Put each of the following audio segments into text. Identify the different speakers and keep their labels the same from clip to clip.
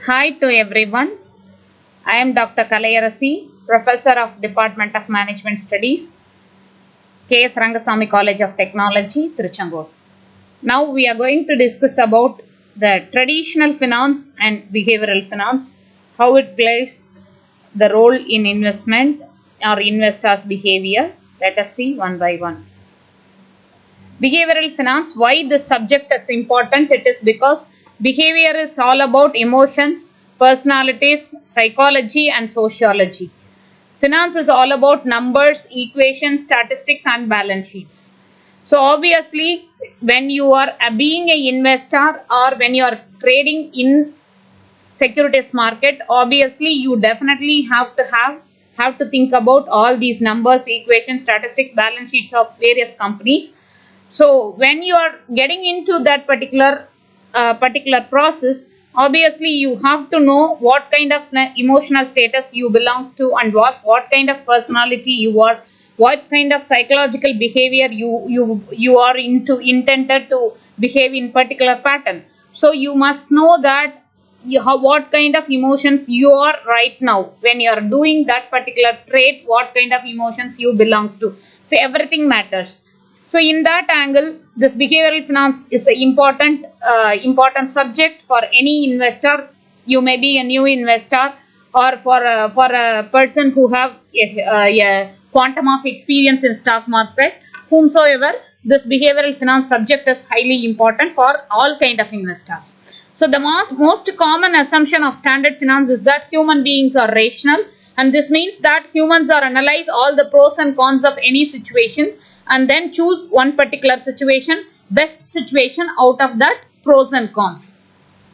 Speaker 1: Hi to everyone. I am Dr. K.S.Rangasamy, Professor of Department of Management Studies, K.S.Rangasamy College of Technology, Tiruchendur. Now we are going to discuss about the traditional finance and behavioral finance, how it plays the role in investment or investors' behavior. Let us see one by one. Behavioral finance, why this subject is important? It is because behavior is all about emotions, personalities, psychology and sociology. Finance is all about numbers, equations, statistics and balance sheets. So obviously when you are being an investor or when you are trading in securities market, obviously you definitely have to think about all these numbers, equations, statistics, balance sheets of various companies. So when you are getting into that particular process, obviously you have to know what kind of emotional status you belongs to and what kind of personality you are, what kind of psychological behavior you are intended to behave in particular pattern. So you must know that what kind of emotions you are right now when you are doing that particular trade, what kind of emotions you belongs to. So everything matters. So in that angle, this behavioral finance is an important subject for any investor. You may be a new investor or for a person who have a quantum of experience in stock market. Whomsoever, this behavioral finance subject is highly important for all kind of investors. So the most common assumption of standard finance is that human beings are rational, and this means that humans are analyze all the pros and cons of any situations and then choose one particular situation, best situation out of that pros and cons.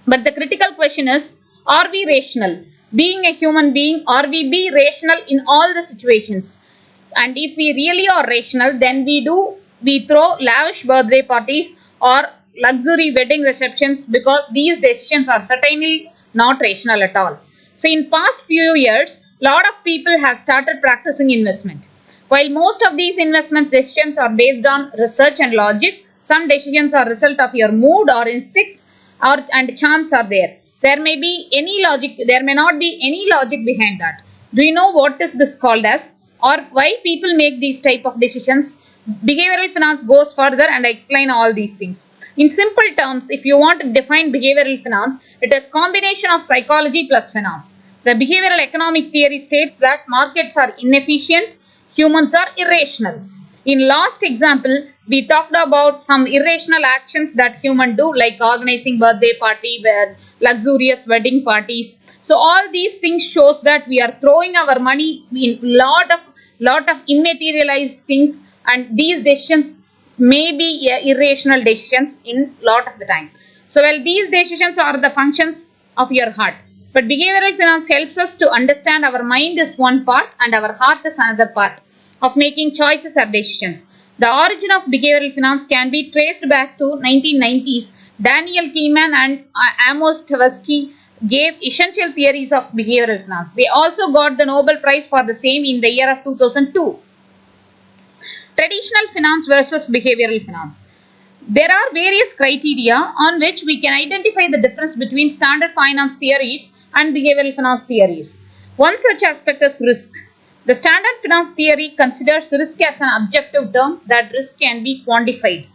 Speaker 1: But the critical question is, are we rational? Being a human being, are we be rational in all the situations? And if we really are rational, then we throw lavish birthday parties or luxury wedding receptions, because these decisions are certainly not rational at all. So in past few years, lot of people have started practicing investment. While most of these investment decisions are based on research and logic, some decisions are result of your mood or instinct and chance are there. There may not be any logic behind that. Do you know what is this called as, or why people make these type of decisions? Behavioral finance goes further and I explain all these things. In simple terms, if you want to define behavioral finance, it is combination of psychology plus finance. The behavioral economic theory states that markets are inefficient, humans are irrational. In last example, we talked about some irrational actions that humans do, like organizing birthday party, luxurious wedding parties. So all these things shows that we are throwing our money in lot of immaterialized things, and these decisions may be irrational decisions in lot of the time. So these decisions are the functions of your heart. But behavioral finance helps us to understand our mind is one part and our heart is another part of making choices or decisions. The origin of behavioral finance can be traced back to 1990s. Daniel Kahneman and Amos Tversky gave essential theories of behavioral finance. They also got the Nobel Prize for the same in the year of 2002. Traditional finance versus behavioral finance. There are various criteria on which we can identify the difference between standard finance theories and behavioral finance theories. One such aspect is risk. The standard finance theory considers risk as an objective term, that risk can be quantified.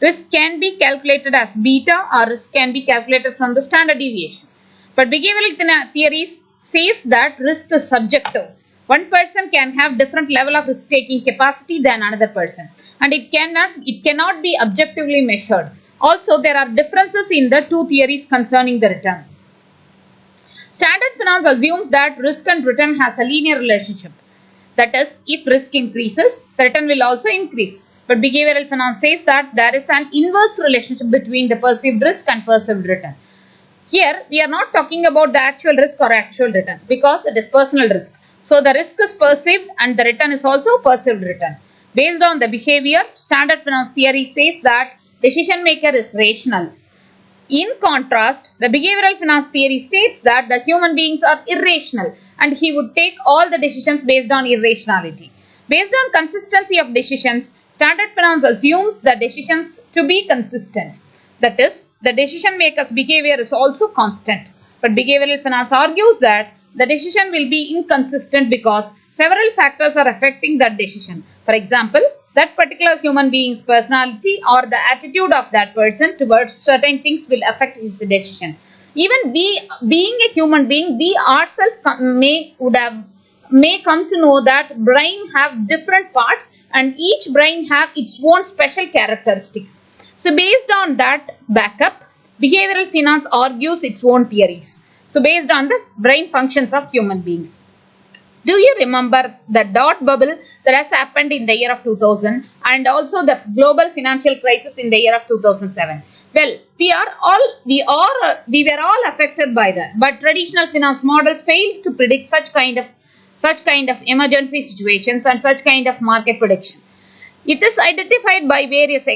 Speaker 1: Risk can be calculated as beta, or risk can be calculated from the standard deviation. But behavioral theories says that risk is subjective. One person can have different level of risk-taking capacity than another person, and it cannot be objectively measured. Also, there are differences in the two theories concerning the return. Standard finance assumes that risk and return has a linear relationship. That is, if risk increases, the return will also increase. But behavioral finance says that there is an inverse relationship between the perceived risk and perceived return. Here, we are not talking about the actual risk or actual return, because it is personal risk. So the risk is perceived and the return is also perceived return. Based on the behavior, standard finance theory says that decision maker is rational. In contrast, the behavioral finance theory states that the human beings are irrational and he would take all the decisions based on irrationality. Based on consistency of decisions, standard finance assumes the decisions to be consistent. That is, the decision maker's behavior is also constant. But behavioral finance argues that the decision will be inconsistent because several factors are affecting that decision. For example, that particular human being's personality or the attitude of that person towards certain things will affect his decision. Even we, being a human being, we ourselves may come to know that brain have different parts and each brain have its own special characteristics. So based on that backup, behavioral finance argues its own theories. So based on the brain functions of human beings. Do you remember the dot bubble that has happened in the year of 2000 and also the global financial crisis in the year of 2007? Well, we were all affected by that, but traditional finance models failed to predict such kind of emergency situations and such kind of market prediction. It is identified by various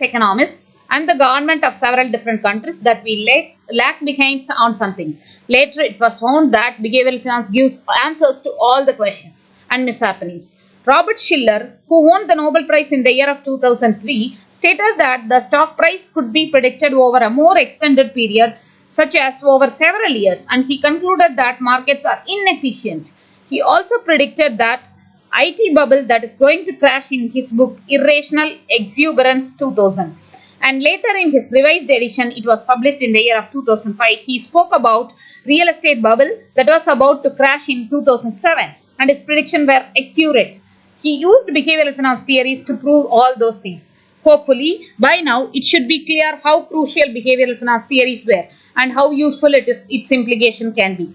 Speaker 1: economists and the government of several different countries that we lack behind on something. Later, it was found that behavioral finance gives answers to all the questions and mishappenings. Robert Shiller, who won the Nobel Prize in the year of 2003, stated that the stock price could be predicted over a more extended period, such as over several years, and he concluded that markets are inefficient. He also predicted that IT bubble that is going to crash in his book Irrational Exuberance 2000. And later in his revised edition, it was published in the year of 2005, he spoke about real estate bubble that was about to crash in 2007 and his predictions were accurate. He used behavioral finance theories to prove all those things. Hopefully, by now, it should be clear how crucial behavioral finance theories were and how useful its implication can be.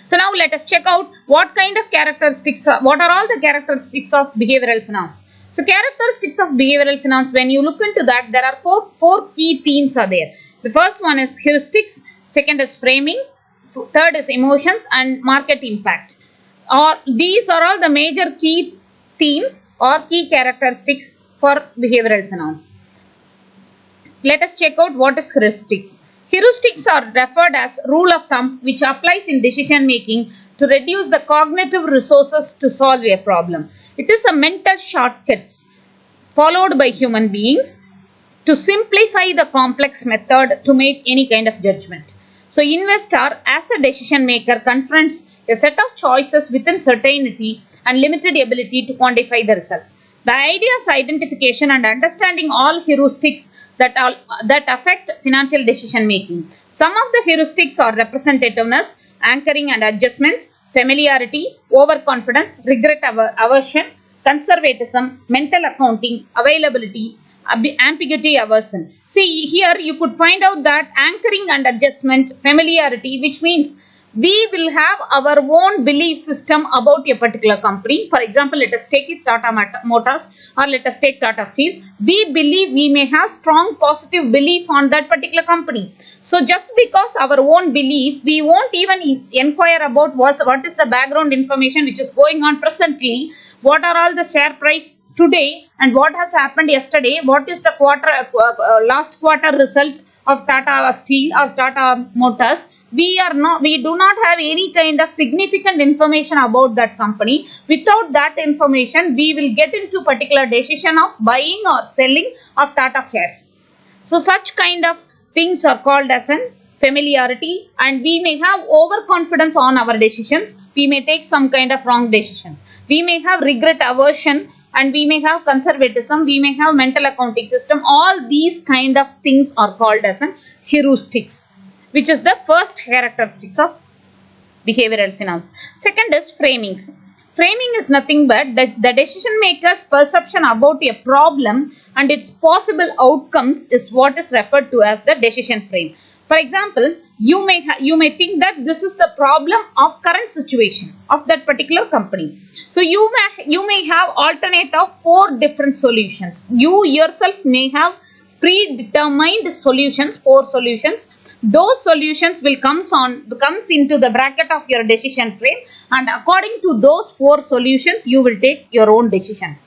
Speaker 1: So now let us check out what are all the characteristics of behavioral finance. So characteristics of behavioral finance, when you look into that, there are four key themes are there. The first one is heuristics, second is framings, third is emotions and market impact. These are all the major key themes or key characteristics for behavioral finance. Let us check out what is heuristics. Heuristics are referred as rule of thumb which applies in decision making to reduce the cognitive resources to solve a problem. It is a mental shortcuts followed by human beings to simplify the complex method to make any kind of judgment. So investor as a decision maker confronts a set of choices within certainty and limited ability to quantify the results. The idea is identification and understanding all heuristics that affect financial decision making. Some of the heuristics are representativeness, anchoring and adjustments, familiarity, overconfidence, regret aversion, conservatism, mental accounting, availability, ambiguity aversion. See, here you could find out that anchoring and adjustment, familiarity, which means we will have our own belief system about a particular company. For example, let us take it Tata Motors or let us take Tata Steels. We may have strong positive belief on that particular company. So just because our own belief, we won't even inquire about what is the background information which is going on presently, what are all the share price today and what has happened yesterday, what is the last quarter result of Tata Steel or Tata Motors. We do not have any kind of significant information about that company. Without that information, we will get into particular decision of buying or selling of Tata shares. So such kind of things are called as an familiarity, and we may have overconfidence on our decisions. We may take some kind of wrong decisions. We may have regret aversion, and we may have conservatism, we may have mental accounting system. All these kind of things are called as an heuristics, which is the first characteristics of behavioral finance. Second is framings. Framing is nothing but the decision maker's perception about a problem and its possible outcomes is what is referred to as the decision frame. For example, you may think that this is the problem of current situation of that particular company. So you may have alternate of 4 different solutions. You yourself may have predetermined solutions, 4 solutions. Those solutions will comes into the bracket of your decision frame, and according to those 4 solutions, you will take your own decision.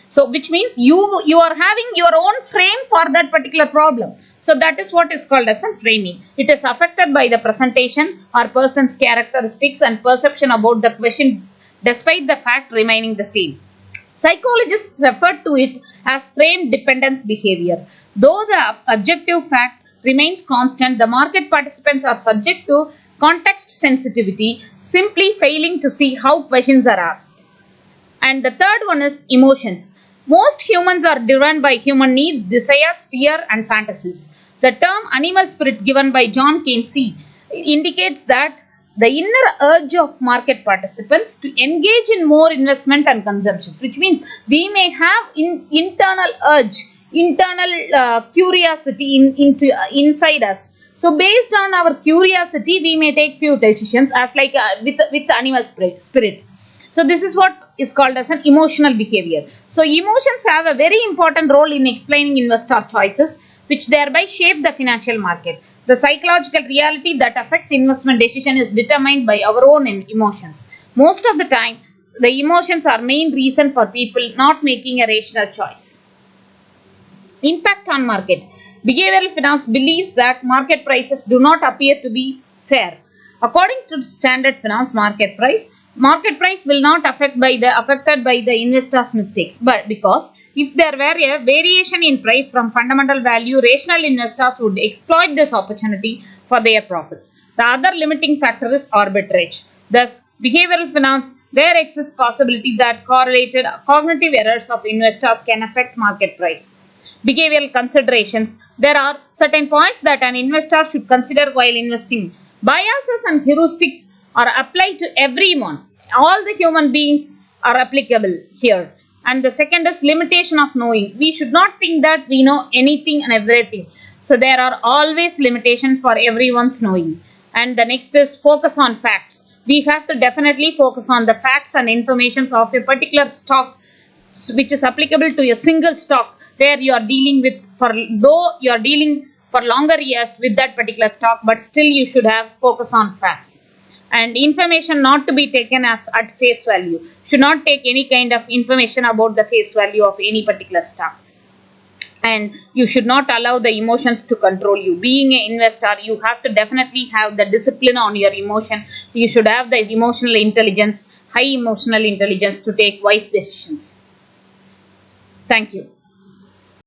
Speaker 1: So which means you are having your own frame for that particular problem. So that is what is called as a framing. It is affected by the presentation or person's characteristics and perception about the question despite the fact remaining the same. Psychologists refer to it as frame dependence behavior. Though the objective fact remains constant. The market participants are subject to context sensitivity, simply failing to see how questions are asked. And the third one is emotions. Most humans are driven by human needs, desires, fear, and fantasies. The term animal spirit given by John K.S.Rangasamy indicates that the inner urge of market participants to engage in more investment and consumptions, which means we may have internal urge, internal curiosity inside us. So based on our curiosity, we may take few decisions as like with animal spirit. So this is what is called as an emotional behavior. So emotions have a very important role in explaining investor choices, which thereby shape the financial market. The psychological reality that affects investment decision is determined by our own emotions. Most of the time, the emotions are main reason for people not making a rational choice. Impact on market. Behavioral finance believes that market prices do not appear to be fair. According to standard finance market price will not affected by the investor's mistakes, but because if there were a variation in price from fundamental value, rational investors would exploit this opportunity for their profits. The other limiting factor is arbitrage. Thus, behavioral finance, there exists possibility that correlated cognitive errors of investors can affect market price. Behavioral considerations. There are certain points that an investor should consider while investing. Biases and heuristics are applied to everyone. All the human beings are applicable here. And the second is limitation of knowing. We should not think that we know anything and everything. So there are always limitations for everyone's knowing. And the next is focus on facts. We have to definitely focus on the facts and information of a particular stock which is applicable to a single stock where you are dealing with, though you are dealing for longer years with that particular stock, but still you should have focus on facts. And information not to be taken as at face value. Should not take any kind of information about the face value of any particular stock. And you should not allow the emotions to control you. Being an investor, you have to definitely have the discipline on your emotion. You should have the emotional intelligence, high emotional intelligence to take wise decisions. Thank you.